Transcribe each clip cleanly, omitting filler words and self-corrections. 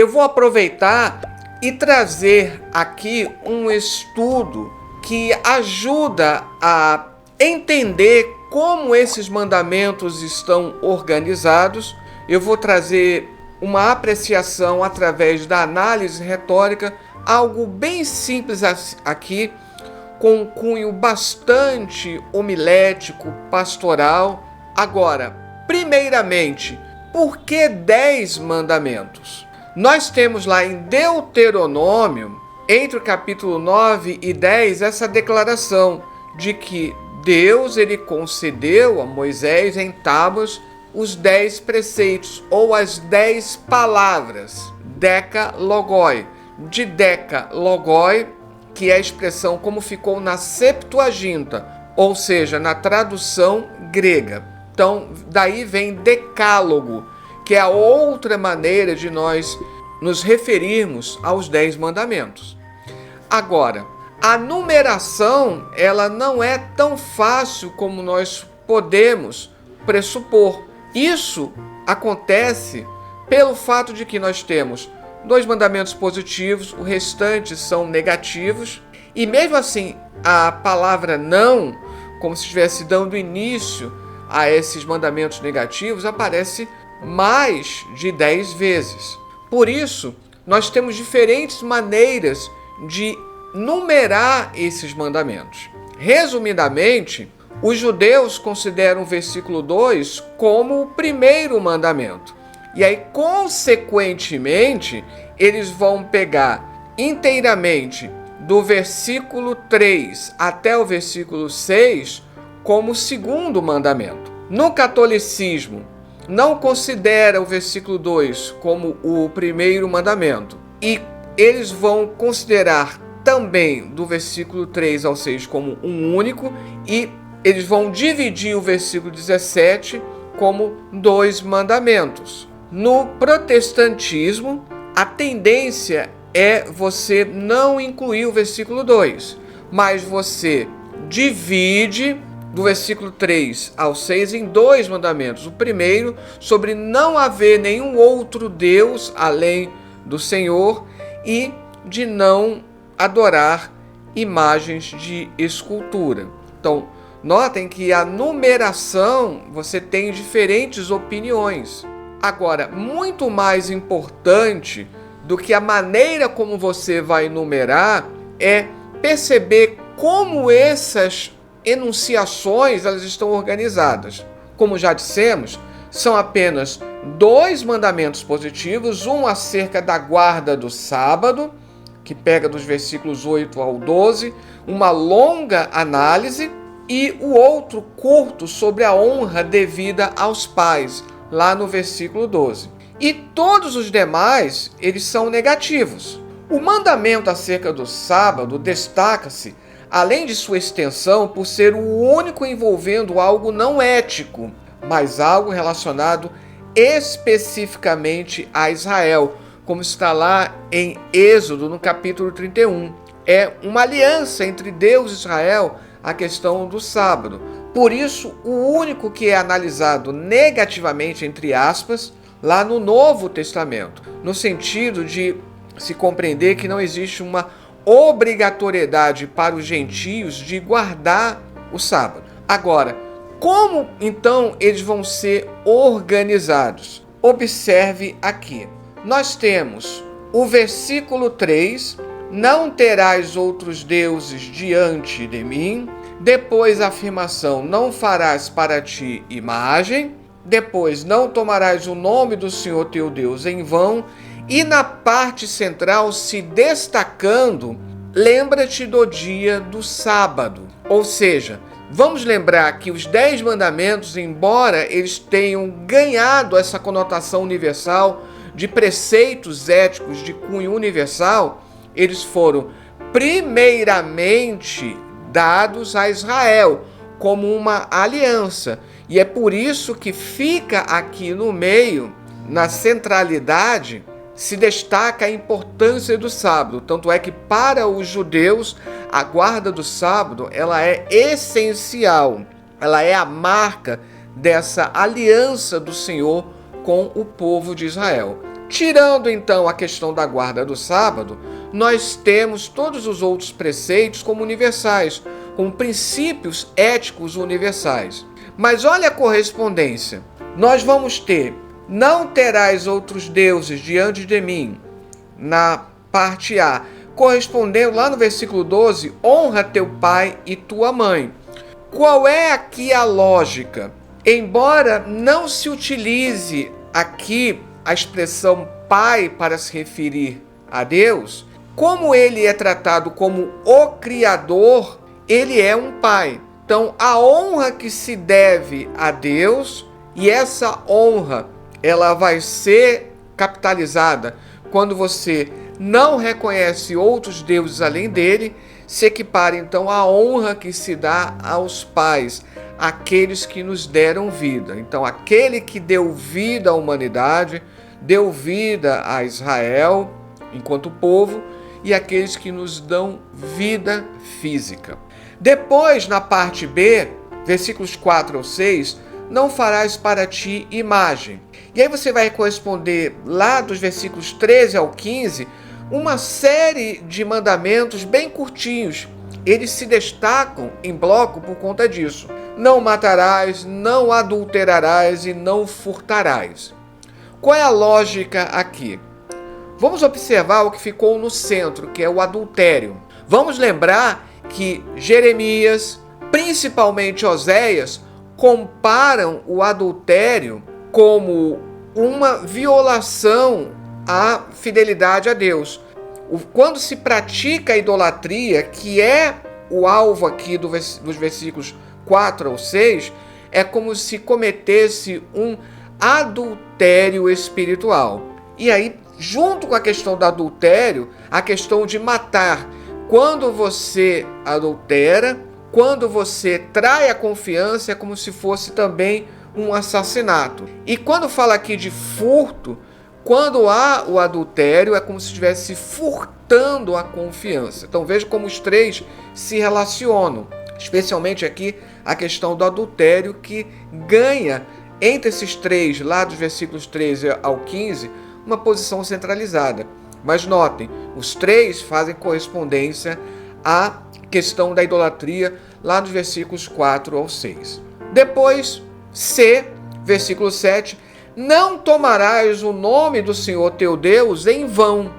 eu vou aproveitar e trazer aqui um estudo que ajuda a entender como esses mandamentos estão organizados. Eu vou trazer uma apreciação através da análise retórica, algo bem simples aqui, com um cunho bastante homilético, pastoral. Agora, primeiramente, por que 10 mandamentos? Nós temos lá em Deuteronômio, entre o capítulo 9 e 10, essa declaração de que Deus ele concedeu a Moisés em tábuas os 10 preceitos, ou as 10 palavras, decalogoi. De decalogoi, que é a expressão como ficou na Septuaginta, ou seja, na tradução grega. Então, daí vem decálogo, que é a outra maneira de nós nos referirmos aos 10 mandamentos. Agora, a numeração, ela não é tão fácil como nós podemos pressupor. Isso acontece pelo fato de que nós temos 2 mandamentos positivos, o restante são negativos, e mesmo assim a palavra não, como se estivesse dando início a esses mandamentos negativos, aparece mais de 10 vezes. Por isso, nós temos diferentes maneiras de numerar esses mandamentos. Resumidamente, os judeus consideram o versículo 2 como o primeiro mandamento. E aí, consequentemente, eles vão pegar inteiramente do versículo 3 até o versículo 6 como o segundo mandamento. No catolicismo, não considera o versículo 2 como o primeiro mandamento. E eles vão considerar também do versículo 3 ao 6 como um único, e eles vão dividir o versículo 17 como 2 mandamentos. No protestantismo, a tendência é você não incluir o versículo 2, mas você divide do versículo 3 ao 6 em 2 mandamentos. O primeiro, sobre não haver nenhum outro Deus além do Senhor, e de não adorar imagens de escultura. Então, notem que a numeração, você tem diferentes opiniões. Agora, muito mais importante do que a maneira como você vai numerar é perceber como essas enunciações elas estão organizadas. Como já dissemos, são apenas 2 mandamentos positivos, um acerca da guarda do sábado, que pega dos versículos 8 ao 12, uma longa análise, e o outro curto sobre a honra devida aos pais, lá no versículo 12. E todos os demais, eles são negativos. O mandamento acerca do sábado destaca-se, além de sua extensão, por ser o único envolvendo algo não ético, mas algo relacionado especificamente a Israel, como está lá em Êxodo, no capítulo 31. É uma aliança entre Deus e Israel, a questão do sábado. Por isso, o único que é analisado negativamente, entre aspas, lá no Novo Testamento, no sentido de se compreender que não existe uma obrigatoriedade para os gentios de guardar o sábado. Agora, como então eles vão ser organizados? Observe aqui. Nós temos o versículo 3, não terás outros deuses diante de mim. Depois a afirmação, não farás para ti imagem. Depois, não tomarás o nome do Senhor teu Deus em vão. E na parte central, se destacando, lembra-te do dia do sábado. Ou seja, vamos lembrar que os 10 mandamentos, embora eles tenham ganhado essa conotação universal de preceitos éticos de cunho universal, eles foram primeiramente dados a Israel como uma aliança. E é por isso que fica aqui no meio, na centralidade, se destaca a importância do sábado. Tanto é que para os judeus a guarda do sábado ela é essencial. Ela é a marca dessa aliança do Senhor com o povo de Israel. Tirando então a questão da guarda do sábado, nós temos todos os outros preceitos como universais, como princípios éticos universais. Mas olha a correspondência. Nós vamos ter: não terás outros deuses diante de mim, na parte A, correspondendo lá no versículo 12, honra teu pai e tua mãe. Qual é aqui a lógica? Embora não se utilize aqui a expressão pai para se referir a Deus, como ele é tratado como o Criador, ele é um pai. Então, a honra que se deve a Deus, e essa honra, ela vai ser capitalizada quando você não reconhece outros deuses além dele, se equipara então à honra que se dá aos pais, aqueles que nos deram vida. Então, aquele que deu vida à humanidade, deu vida a Israel enquanto povo, e aqueles que nos dão vida física. Depois, na parte B, versículos 4 ao 6, não farás para ti imagem. E aí você vai corresponder lá dos versículos 13 ao 15, uma série de mandamentos bem curtinhos. Eles se destacam em bloco por conta disso. Não matarás, não adulterarás e não furtarás. Qual é a lógica aqui? Vamos observar o que ficou no centro, que é o adultério. Vamos lembrar que Jeremias, principalmente Oséias, comparam o adultério como uma violação à fidelidade a Deus. Quando se pratica a idolatria, que é o alvo aqui dos versículos 4 ao 6, é como se cometesse um adultério espiritual. E aí, junto com a questão do adultério, a questão de matar. Quando você adultera, quando você trai a confiança, é como se fosse também um assassinato. E quando fala aqui de furto, quando há o adultério, é como se estivesse furtando a confiança. Então veja como os três se relacionam, especialmente aqui a questão do adultério, que ganha entre esses três, lá dos versículos 13 ao 15, uma posição centralizada. Mas notem, os três fazem correspondência à questão da idolatria, lá nos versículos 4 ao 6. Depois, C, versículo 7, não tomarás o nome do Senhor teu Deus em vão.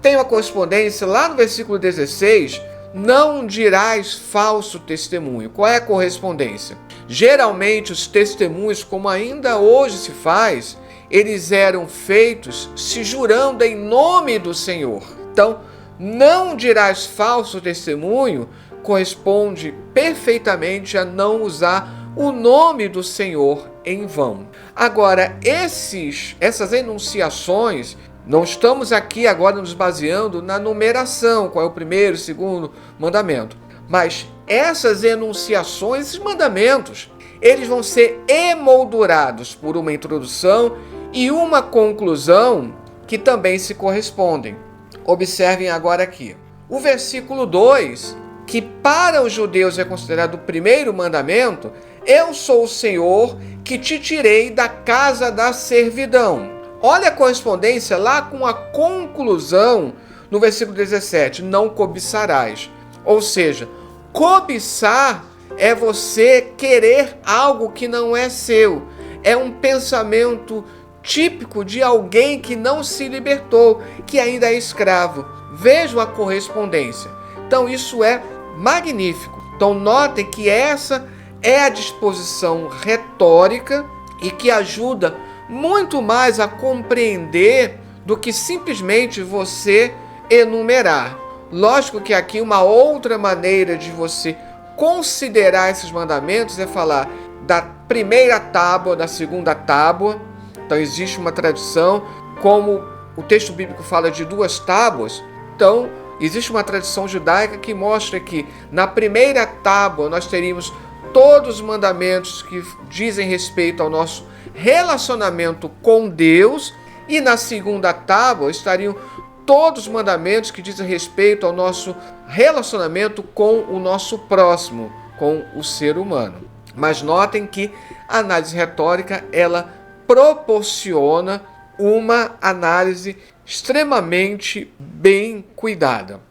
Tem uma correspondência lá no versículo 16, não dirás falso testemunho. Qual é a correspondência? Geralmente os testemunhos, como ainda hoje se faz, eles eram feitos se jurando em nome do Senhor. Então, não dirás falso testemunho corresponde perfeitamente a não usar o nome do Senhor em vão. Agora, essas enunciações, não estamos aqui agora nos baseando na numeração, qual é o primeiro, o segundo mandamento, mas essas enunciações, esses mandamentos, eles vão ser emoldurados por uma introdução e uma conclusão que também se correspondem. Observem agora aqui. O versículo 2, que para os judeus é considerado o primeiro mandamento, eu sou o Senhor que te tirei da casa da servidão. Olha a correspondência lá com a conclusão no versículo 17, não cobiçarás. Ou seja, cobiçar é você querer algo que não é seu. É um pensamento típico de alguém que não se libertou, que ainda é escravo. Vejam a correspondência. Então isso é magnífico. Então notem que essa é a disposição retórica e que ajuda muito mais a compreender do que simplesmente você enumerar. Lógico que aqui uma outra maneira de você considerar esses mandamentos é falar da primeira tábua, da segunda tábua. Então existe uma tradição, como o texto bíblico fala de duas tábuas, então existe uma tradição judaica que mostra que na primeira tábua nós teríamos todos os mandamentos que dizem respeito ao nosso relacionamento com Deus, e na segunda tábua estariam todos os mandamentos que dizem respeito ao nosso relacionamento com o nosso próximo, com o ser humano. Mas notem que a análise retórica, ela proporciona uma análise extremamente bem cuidada.